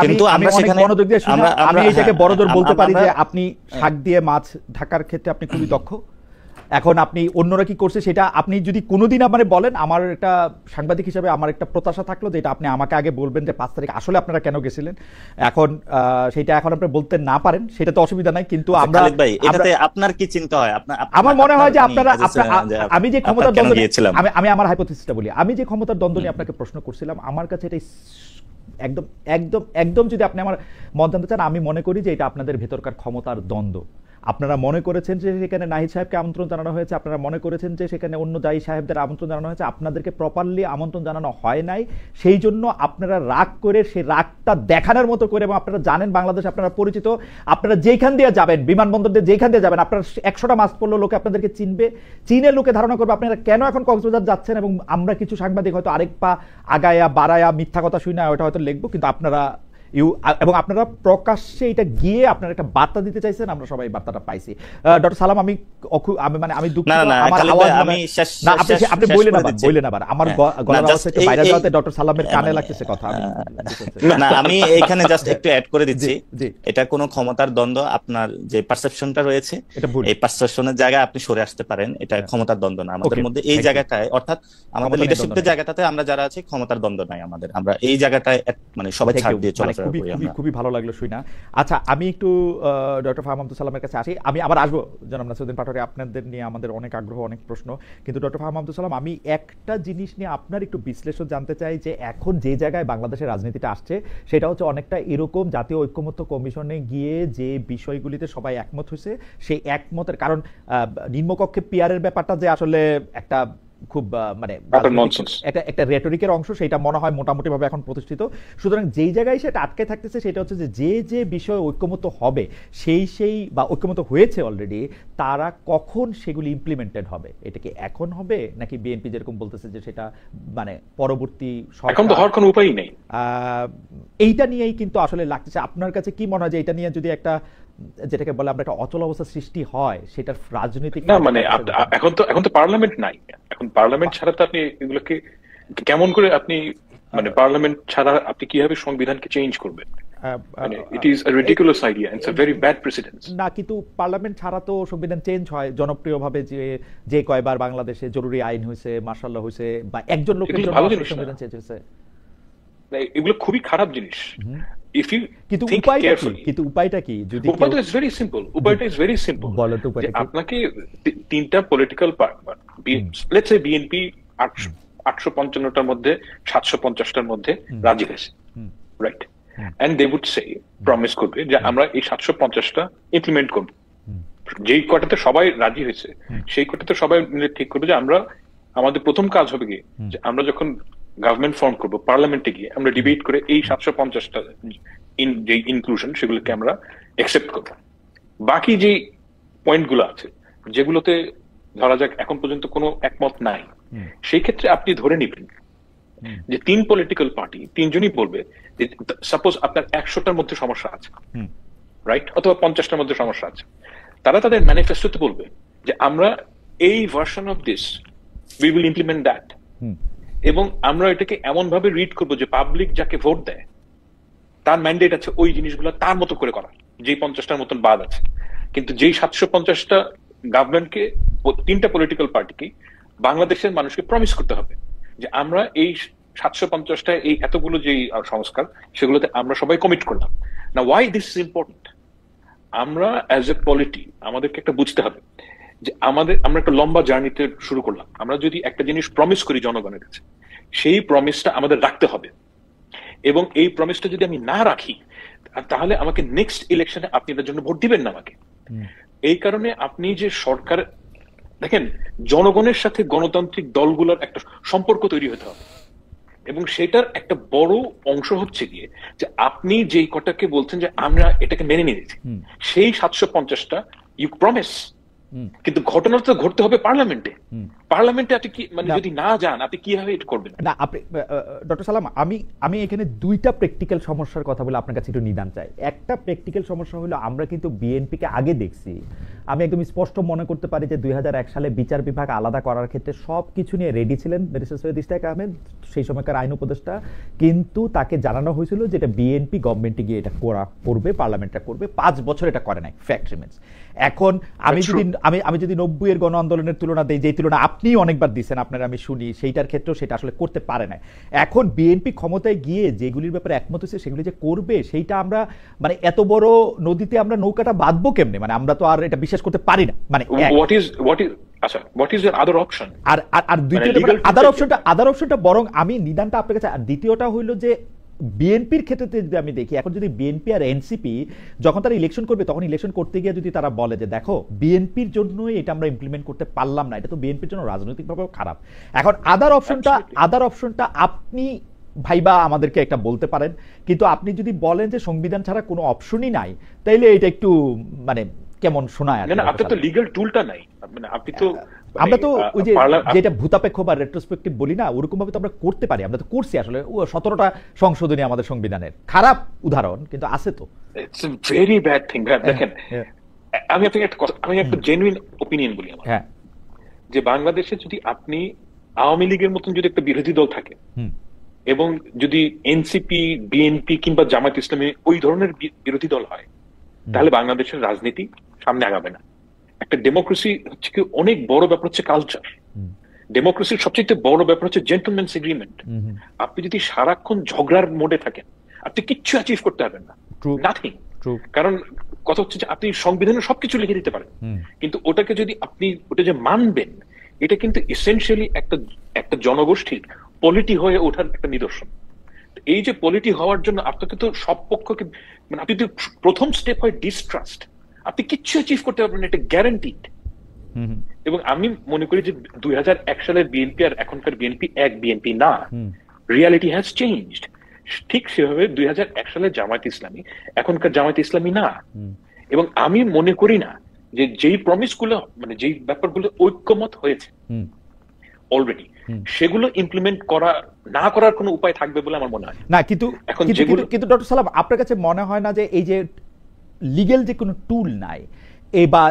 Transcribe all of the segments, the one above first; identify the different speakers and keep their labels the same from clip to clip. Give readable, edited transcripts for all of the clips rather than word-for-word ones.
Speaker 1: কিন্তু আমরা সেখানে
Speaker 2: আমি এইটাকে বড়জোর বলতে পারি যে আপনি শাক দিয়ে মাছ ঢাকার ক্ষেত্রে আপনি খুবই দক্ষ। এখন আপনি অন্যরা কি করছে সেটা আপনি যদি কোনোদিন আমারে বলেন, আমার একটা সাংবাদিক হিসেবে আমার একটা প্রত্যাশা থাকলো যে এটা আপনি আমাকে আগে বলবেন যে 5 তারিখ আসলে আপনারা কেন গেছিলেন। এখন সেটা এখন আপনি বলতে না পারেন সেটা তো অসুবিধা নাই, কিন্তু আমরা
Speaker 1: এটাতে আপনার কি চিন্তা হয়?
Speaker 2: আমার মনে হয় যে আপনারা আমি যে ক্ষমতার দ্বন্দ্ব আমি আমার হাইপোথিসিসটা বলি, আমি যে ক্ষমতার দ্বন্দ্ব নিয়ে আপনাকে প্রশ্ন করছিলাম, আমার কাছে এটা একদম একদম একদম যদি আপনি আমার মত জানতে চান, আমি মনে করি যে এটা আপনাদের ভেতরকার ক্ষমতার দ্বন্দ্ব। আপনারা মনে করেছেন যে সেখানে নাহিদ সাহেবকে আমন্ত্রণ জানানো হয়েছে, আপনারা মনে করেছেন যে সেখানে অন্য দায়ী সাহেবদের আমন্ত্রণ জানানো হয়েছে, আপনাদেরকে প্রপারলি আমন্ত্রণ জানানো হয় নাই। সেই জন্য আপনারা রাগ করে সেই রাগটা দেখানোর মতো করে, এবং আপনারা জানেন বাংলাদেশ আপনারা পরিচিত, আপনারা যেখান দিয়ে যাবেন, বিমানবন্দর দিয়ে যেখান দিয়ে যাবেন, আপনারা 100টা মাস্ক পরলেও লোকে আপনাদেরকে চিনবে, চীনের লোকে ধারণা করবে আপনারা কেন এখন কক্সবাজার যাচ্ছেন। এবং আমরা কিছু সাংবাদিক হয়তো আরেক পা আগায়া বাড়ায়া মিথ্যা কথা শুনে ওটা হয়তো লিখবো, কিন্তু আপনারা এবং আপনারা প্রকাশ্যে এটা গিয়ে আপনারা একটা বার্তা দিতে চাইছেন, আমরা সবাই বার্তাটা পাইছি। ডক্টর সালাম, আমি দুঃখিত, আমার আওয়াজ আপনি বললেন আবার আমার গলার আওয়াজ থেকে বাইরে যাওয়াতে ডক্টর সালামের কানে লাগতেছে কথা।
Speaker 1: আমি এখানে জাস্ট একটু অ্যাড করে দিচ্ছি, এটা কোনো ক্ষমতার দ্বন্দ্ব, আপনার যে পারসেপশনটা রয়েছে এই পারসেপশনের জায়গায় আপনি সরে আসতে পারেন, এটা ক্ষমতার দ্বন্দ্ব না আমাদের মধ্যে। এই জায়গাটায় অর্থাৎ আমাদের লিডারশিপের জায়গাটাতে আমরা যারা আছি ক্ষমতার দ্বন্দ্ব নাই আমাদের, আমরা এই জায়গাটায় মানে সবাই ছাড় দিয়ে চলে।
Speaker 2: খুবই ভালো লাগলো শুনা। আচ্ছা, আমি একটু ডক্টর ফাহাম আব্দুল সালামের কাছে আসি, আমি আবার আসবো জনাব নাসিরউদ্দিন পাটোয়ারি, আপনাদের নিয়ে আমাদের অনেক আগ্রহ, অনেক প্রশ্ন, কিন্তু ডক্টর ফাহাম আব্দুল সালাম, আমি একটা জিনিস নিয়ে আপনার একটু বিশ্লেষণ জানতে চাই যে এখন যে জায়গায় বাংলাদেশের রাজনীতিটা আসছে সেটা হচ্ছে অনেকটা এরকম জাতীয় ঐক্যমত্য কমিশনে গিয়ে যে বিষয়গুলিতে সবাই একমত হয়েছে, সেই একমতের কারণ নিম্নকক্ষে পিয়ারের ব্যাপারটা যে আসলে একটা খুব মানে একটা রেটরিকের অংশ, সেটা মনে হয় মোটামুটি ভাবে এখন প্রতিষ্ঠিত। সুতরাং যেই জায়গায় সেটা আটকে থাকতেছে সেটা হচ্ছে যে যে বিষয়ে ঐক্যমত্য হবে সেই বা ঐক্যমত্য হয়েছে অলরেডি, তারা কখন সেগুলি ইমপ্লিমেন্টেড হবে, এটা কি এখন হবে নাকি বিএনপি যেরকম বলতেছে যে সেটা মানে পরবর্তী,
Speaker 3: এখন তো হওয়ার কোনো উপায় নেই,
Speaker 2: এইটা নিয়েই কিন্তু আসলে লাগতেছে। আপনার কাছে কি মনে হয় যে এটা নিয়ে যদি একটা যেটাকে বলে আমরা একটা অচল অবস্থা সৃষ্টি হয়, সেটার রাজনৈতিক
Speaker 3: না মানে এখন তো পার্লামেন্ট নাই, এখন পার্লামেন্ট ছাড়া তো আপনি এগুলোকে কেমন করে আপনি মানে পার্লামেন্ট ছাড়া আপনি কিভাবে সংবিধানকে চেঞ্জ করবেন? It is a ridiculous idea, it's a very bad precedence.
Speaker 2: না, কিন্তু পার্লামেন্ট ছাড়া তো সংবিধান চেঞ্জ হয় জনপ্রিয়ভাবে, যে কয়বার বাংলাদেশে জরুরি আইন হয়েছে, মার্শাল ল হয়েছে, বা একজন লোকের জন্য সংবিধান চেঞ্জ হয়েছে,
Speaker 3: এগুলো খুবই খারাপ জিনিস।
Speaker 2: উপায়টা কি? যদি
Speaker 3: উপায়টা ইজ ভেরি সিম্পল, উপায়টা ইজ ভেরি সিম্পল। আপনাকে তিনটা political party, let's say BNP 855টার মধ্যে 750টার মধ্যে রাজি হয়েছে, right? And they would say, promise করবে যে আমরা এই 750টা ইমপ্লিমেন্ট করব। যেই কটাতে সবাই রাজি হয়েছে সেই কটাতে সবাই মিলে ঠিক করবে যে আমরা, আমাদের প্রথম কাজ হবে কি, যে আমরা যখন গভর্নমেন্ট ফর্ম করবো পার্লামেন্টে গিয়ে আমরা ডিবেট করে এই 750টা যে ইনক্লুশন সেগুলোকে আমরা অ্যাকসেপ্ট করবো। বাকি যে পয়েন্ট গুলো আছে যেগুলোতে ধরা যাক এখন পর্যন্ত কোনো একমত নাই, সেই ক্ষেত্রে আপনি ধরে নিবেন যে 3 পলিটিক্যাল পার্টি 3জনই বলবে যে সাপোজ আপনার 100টার মধ্যে সমস্যা আছে, রাইট, অথবা 50টার মধ্যে সমস্যা আছে, তারা তাদের ম্যানিফেস্টোতে বলবে যে আমরা এই version of this we will implement that, এবং আমরা এটাকে এমন ভাবে রিড করবো যে পাবলিক যাকে ভোট দেয় তার ম্যান্ডেট আছে ওই জিনিসগুলো তার মতো করে করা, যেই 50টার মতন বাদ আছে। কিন্তু যেই 750টা গভর্নমেন্টকে, 3টা পলিটিক্যাল পার্টিকে বাংলাদেশের মানুষকে প্রমিস করতে হবে যে আমরা এই 750টা এই এতগুলো যে সংস্কার সেগুলোতে আমরা সবাই কমিট করলাম। না, ওয়াই দিস ইজ ইম্পর্টেন্ট, আমরা অ্যাজ এ পলিটি আমাদেরকে একটা বুঝতে হবে যে আমরা একটা লম্বা জার্নিতে শুরু করলাম। আমরা যদি একটা জিনিস প্রমিস করি জনগণের কাছে, সেই প্রমিসটা আমাদের রাখতে হবে, এবং এই প্রমিসটা যদি আমি না রাখি তাহলে আমাকে নেক্সট ইলেকশনে আপনি এটার জন্য ভোট দিবেন না আমাকে। এই কারণে আপনি যে সরকার দেখেন, জনগণের সাথে গণতান্ত্রিক দলগুলোর একটা সম্পর্ক তৈরি হতে হবে, এবং সেটার একটা বড় অংশ হচ্ছে গিয়ে যে আপনি যেই কটাকে বলছেন যে আমরা এটাকে মেনে নিয়েছি, সেই 750টা ইউ প্রমিস কিন্তু ঘটনা তো ঘটতে হবে পার্লামেন্টে। পার্লামেন্টে আপনি কি মানে যদি না যান আপনি কিভাবে এটা করবেন?
Speaker 2: না আপনি ডক্টর সালাম, আমি এখানে দুইটা প্র্যাকটিক্যাল সমস্যার কথা বলে আপনার কাছে একটু নিদান চাই। একটা প্র্যাকটিক্যাল সমস্যা হলো আমরা কিন্তু বিএনপিকে আগে দেখছি, আমি একদম স্পষ্ট মনে করতে পারি যে 2001 সালে বিচার বিভাগ আলাদা করার ক্ষেত্রে সব কিছু নিয়ে রেডি ছিলেন ব্যারিস্টার সৈয়দ ইশতিয়াক আহমেদ, সেই সময়কার আইন উপদেষ্টা, কিন্তু তাকে জানানো হয়েছিল যে এটা বিএনপি গভর্নমেন্টে গিয়ে এটা করবে, পার্লামেন্টটা করবে, 5 বছর এটা করে নাই, ফ্যাক্ট রিমেন্স। এখন আমি যদি 90 এর গণ আন্দোলনের তুলনা দেই, যে তুলনা আপনি অনেকবার দিচ্ছেন, আপনারা আমি শুনি, সেইটার ক্ষেত্রেও সেটা আসলে করতে পারে না। এখন বিএনপি ক্ষমতায় গিয়ে যেগুলির ব্যাপারে একমত হয়েছে সেগুলি যে করবে, সেইটা আমরা মানে এত বড় নদীতে আমরা নৌকাটা বাঁধবো কেমনে? মানে আমরা তো আর এটা বিশ্বাস করতে পারি না। মানে আদার অপশনটা বরং আমি নিদানটা আপনার কাছে। আর দ্বিতীয়টা হইলো যে বিএনপির ক্ষেত্রে যদি আমি দেখি, এখন যদি বিএনপি আর এনসিপি যখন তারা ইলেকশন করবে, তখন ইলেকশন করতে গিয়ে যদি তারা বলে যে দেখো বিএনপির জন্যই এটা আমরা ইমপ্লিমেন্ট করতে পারলাম না, এটা তো বিএনপির জন্য রাজনৈতিকভাবেও খারাপ। এখন আদার অপশনটা আপনি ভাইবা আমাদেরকে একটা বলতে পারেন, কিন্তু আপনি যদি বলেন যে সংবিধান ছাড়া কোনো অপশনই নাই, তাইলে এটা একটু মানে কেমন শোনায়।
Speaker 3: আপনার তো লিগ্যাল টুলটা নাই, মানে আপনি তো
Speaker 2: আমরা তো ওই যে যেটা ভূতাপেক্ষ বা রেট্রোস্পেক্টিভ বলি না, ওরকম ভাবে তো আমরা করতে পারি। আমরা তো করছি আসলে 17টা সংশোধনী আমাদের সংবিধানের, খারাপ উদাহরণ কিন্তু আছে তো।
Speaker 3: It's a very bad thing. দেখেন আমি একটা জেনুইন ওপিনিয়ন বলি আমার, যে বাংলাদেশে যদি আপনি আওয়ামী লীগের মতন যদি একটা বিরোধী দল থাকে এবং যদি এনসিপি, বিএনপি কিংবা জামায়াত ইসলামী ওই ধরনের বিরোধী দল হয়, তাহলে বাংলাদেশের রাজনীতি সামনে আগাবে না। একটা ডেমোক্রেসি হচ্ছে কি অনেক বড় ব্যাপার হচ্ছে কালচার। ডেমোক্রেসির সবচেয়ে বড় ব্যাপার হচ্ছে জেন্টলম্যানস এগ্রিমেন্ট। আপনি যদি সারাক্ষণ ঝগড়ার মোডে থাকেন, আপনি কিচ্ছু অ্যাচিভ করতে পারবেন না, নাথিং। কারণ কথা হচ্ছে যে আপনি সংবিধানে সবকিছু লিখে দিতে পারেন, কিন্তু ওটাকে যদি আপনি ওটা যে মানবেন, এটা কিন্তু এসেনশিয়ালি একটা জনগোষ্ঠীর পলিটি হয়ে ওঠার একটা নিদর্শন। এই যে পলিটি হওয়ার জন্য আপনাকে তো সব পক্ষকে মানে আপনি যদি প্রথম স্টেপ হয় ডিস্ট্রাস্ট, আপনি কিচ্ছু অ্যাচিভ করতে পারবেন না, এটা গ্যারান্টিড। এবং আমি মনে করি যে 2001 সালের বিএনপি আর এখনকার বিএনপি এক বিএনপি না, রিয়ালিটি হ্যাজ চেঞ্জড। ঠিক সেভাবে 2001 সালের জামায়াত ইসলামী এখনকার জামায়াত ইসলামী না। এবং আমি মনে করি না যে যেই প্রমিস গুলো মানে যেই ব্যাপারগুলো ঐক্যমত হয়েছে অলরেডি, সেগুলো ইমপ্লিমেন্ট না করার কোনো উপায় থাকবে বলে আমার মনে হয়
Speaker 2: না। কিন্তু ডক্টর সালাম, আপনার কাছে মনে হয় না যে এই যে লিগ্যাল যে কোনো টুল নাই, এই বা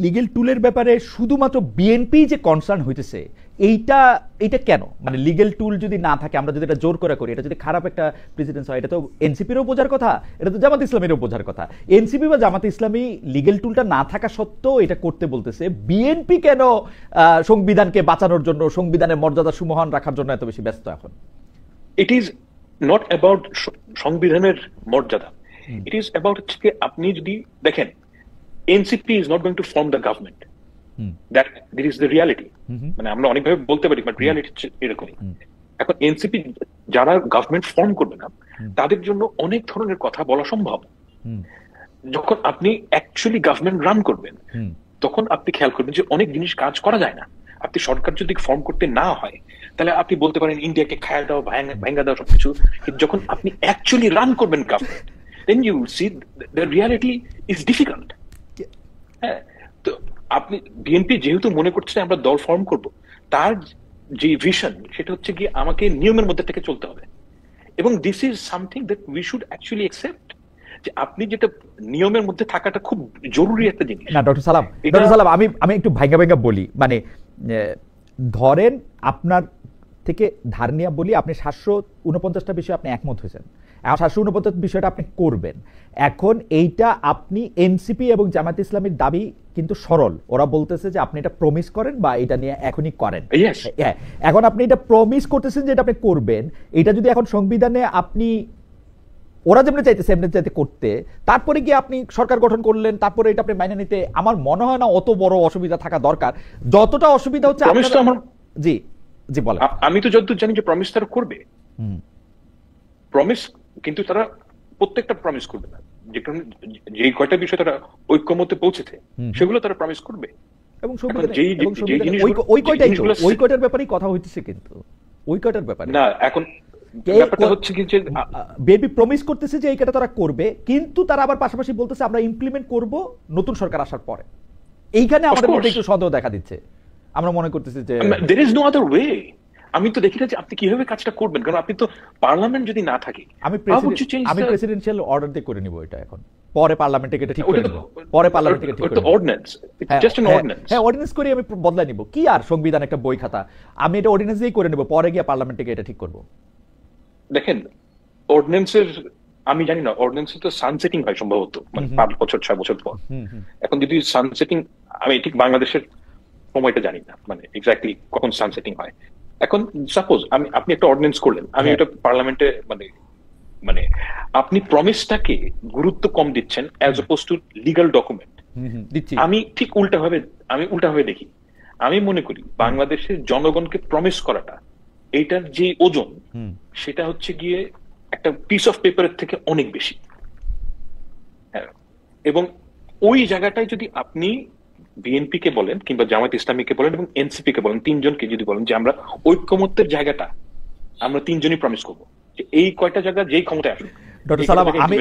Speaker 2: লিগ্যাল টুলের ব্যাপারে শুধুমাত্র বিএনপি যে কনসার্ন হইতেছে, এইটা কেন? মানে লিগ্যাল টুল যদি না থাকে, আমরা যদি এটা জোর করে করি, এটা যদি খারাপ একটা প্রেসিডেন্স হয়, এটা তো এনসিপিরও বোঝার কথা, এটা তো জামাত ইসলামেরও বোঝার কথা। এনসিপি বা জামাত ইসলামী লিগ্যাল টুলটা না থাকা সত্ত্বেও এটা করতে বলতেছে, বিএনপি কেন সংবিধানকে বাঁচানোর জন্য, সংবিধানের মর্যাদা সুমহান রাখার জন্য এত বেশি ব্যস্ত এখন?
Speaker 3: ইট ইজ নট অ্যাবাউট সংবিধানের মর্যাদা, ইট ইজ অ্যাবাউট হচ্ছে আপনি যদি দেখেন NCP is not going to form the government, that is the reality. মানে আমরা অনেকভাবে বলতে পারি, বাট রিয়ালিটি এরকমই। এখন এনসিপি যারা গভর্নমেন্ট ফর্ম করবে না, তাদের জন্য অনেক ধরনের কথা বলা সম্ভব। যখন আপনি অ্যাকচুয়ালি গভর্নমেন্ট রান করবেন, তখন আপনি খেয়াল করবেন যে অনেক জিনিস কাজ করা যায় না। আপনি সরকার যদি ফর্ম করতে না হয়, তাহলে আপনি বলতে পারেন ইন্ডিয়াকে খায়া দাও, ভাঙ্গা দাও, সবকিছু। কিন্তু যখন আপনি অ্যাকচুয়ালি রান করবেন government, then you will see the reality is difficult. হ্যাঁ, তো আপনি বিএনপি যেহেতু মনে করছেন আমরা দল ফর্ম করব, তার যে ভিশন সেটা হচ্ছে কি আমাকে নিয়মের মধ্যে থেকে চলতে হবে। এবং this is something that we should actually accept, যে আপনি যেটা নিয়মের মধ্যে থাকাটা খুব জরুরি একটা জিনিস।
Speaker 2: না ডক্টর সালাম, আমি একটু ভাঙ্গা বলি, মানে ধরেন আপনার থেকে ধার নিয়ে বলি, আপনি 749টা বিষয়ে আপনি একমত হয়েছেন, 749 বিষয়টা আপনি করবেন। এখন এইটা আপনি এনসিপি এবং জামায়াত ইসলামীর দাবি কিন্তু সরল, ওরা বলতেছে যে আপনি এটা প্রমিস করেন বা এটা নিয়ে এখনই করেন। এখন আপনি এটা প্রমিস করতেছেন যে এটা আপনি করবেন, এটা যদি এখন সংবিধানে আপনি ওরা যেমনি চাইতেছে এমনি চাইতে করতে, তারপরে গিয়ে আপনি সরকার গঠন করলেন, তারপরে এটা আপনি মাইনে নিতে, আমার মনে হয় না অত বড় অসুবিধা থাকা দরকার। যতটা অসুবিধা হচ্ছে জি জি বলেন।
Speaker 3: আমি তো যতদূর জানি যে প্রমিস তারা করবে, প্রমিস, কিন্তু তারা প্রত্যেকটা প্রমিস করবে না। যে কয়টা বিষয় তারা ঐক্যমতে পৌঁছেছে সেগুলো তারা প্রমিস করবে।
Speaker 2: এবং ওই কয়টার ব্যাপারেই কথা হইতেছে, কিন্তু ওই কয়টার ব্যাপারে
Speaker 3: না। এখন ব্যাপারটা হচ্ছে কি যে
Speaker 2: বিএনপি প্রমিস করতেছে যে এই কয়টা তারা করবে, কিন্তু তারা আবার পাশাপাশি বলতেছে আমরা ইমপ্লিমেন্ট করব নতুন সরকার আসার পরে। এইখানে আমাদের মধ্যে একটু সন্দেহ দেখা দিচ্ছে। আমরা মনে করতেছি যে
Speaker 3: there is no other way। আমি তো দেখি না যে আপনি কিভাবে কাজটা করবেন, কারণ আপনি তো পার্লামেন্ট যদি না থাকে।
Speaker 2: আমি প্রেসিডেন্সিয়াল অর্ডার দিয়ে করে নিব এটা, এখন পরে পার্লামেন্টে এটা ঠিক করে নিব, পরে পার্লামেন্টে ঠিক করে নিব।
Speaker 3: Ordinance, just an ordinance.
Speaker 2: হ্যাঁ, অর্ডিন্যান্স করে আমি বদলাই নিব, কি আর সংবিধান একটা বই খাতা, আমি এটা অর্ডিন্যান্স দিয়েই করে নিব, পরে গিয়ে পার্লামেন্টে এটা ঠিক করব।
Speaker 3: দেখেন অর্ডিন্যান্সের, আমি জানি না অর্ডিন্যান্সের তো সানসেটিং হয় সম্ভবত, মানে 5 বছর 6 বছর পর। এখন যদি সানসেটিং, আমি ঠিক বাংলাদেশের সময়টা জানি না, মানে এক্স্যাক্টলি কখন সানসেটিং হয়। এখন সাপোজ আপনি একটা অর্ডিন্যান্স করলেন, আমি এটা পার্লামেন্টে মানে আপনি প্রমিসটাকে গুরুত্ব কম দিচ্ছেন as opposed to legal document. আমি ঠিক উল্টাভাবে দেখি। আমি মনে করি বাংলাদেশের জনগণকে প্রমিস করাটা, এইটার যে ওজন, সেটা হচ্ছে গিয়ে একটা পিস অফ পেপারের থেকে অনেক বেশি। এবং ওই জায়গাটায় যদি আপনি বিএনপি কে বলেন কিংবা জামায়াত ইসলামীকে বলেন এবং এনসিপি কে বলেন, তিনজনকে যদি বলেন যে আমরা ঐক্যমত্যের জায়গাটা আমরা তিনজনই প্রমিস করবো যে এই কয়টা জায়গা যেই ক্ষমতায় আসুক।
Speaker 2: ডক্টর সালাম, আমি